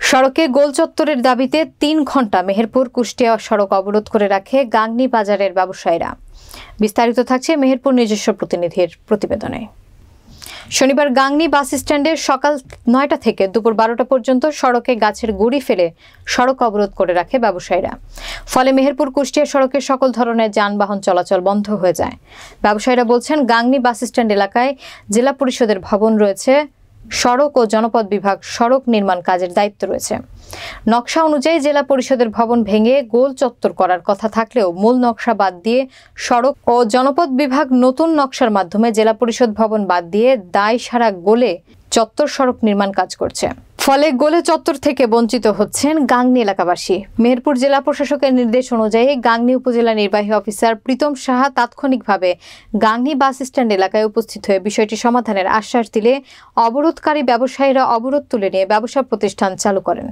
সড়কে গোল চত্বরের দাবিতে ৩ ঘণ্টা মেহেরপুর কুষ্টিয়া সড়ক অবরোধ করে রাখে গাংনী বাজারের ব্যবসায়ীরা। বিস্তারিত থাকছে মেহেরপুর নিজস্ব প্রতিনিধির প্রতিবেদনে। শনিবার গাংনী বাস স্ট্যান্ডে সকাল ৯টা থেকে দুপুর ১২টা পর্যন্ত সড়কে গাছের গুঁড়ি ফেলে সড়ক অবরোধ করে রাখে ব্যবসায়ীরা। ফলে মেহেরপুর কুষ্টিয়া সড়কের সকল ধরনের যানবাহন চলাচল বন্ধ হয়ে যায়। ব্যবসায়ীরা বলছেন, গাংনী বাস স্ট্যান্ড এলাকায় জেলা পরিষদের ভবন রয়েছে, সড়ক ও জনপদ বিভাগ সড়ক নির্মাণ কাজের দায়িত্ব রয়েছে। নকশা অনুযায়ী জেলা পরিষদের ভবন ভেঙে গোল চত্বর করার কথা থাকলেও মূল নকশা বাদ দিয়ে সড়ক ও জনপদ বিভাগ নতুন নকশার মাধ্যমে জেলা পরিষদ ভবন বাদ দিয়ে দায় সারা গোলে চত্বর সড়ক নির্মাণ কাজ করছে। ফলে গোলে চত্বর থেকে বঞ্চিত হচ্ছেন গাংনী এলাকাবাসী। মেহেরপুর জেলা প্রশাসকের নির্দেশ অনুযায়ী গাংনী উপজেলা নির্বাহী অফিসার প্রীতম সাহা তাৎক্ষণিকভাবে গাংনী বাস স্ট্যান্ড এলাকায় উপস্থিত হয়ে বিষয়টি সমাধানের আশ্বাস দিলে অবরোধকারী ব্যবসায়ীরা অবরোধ তুলে নিয়ে ব্যবসা প্রতিষ্ঠান চালু করেন।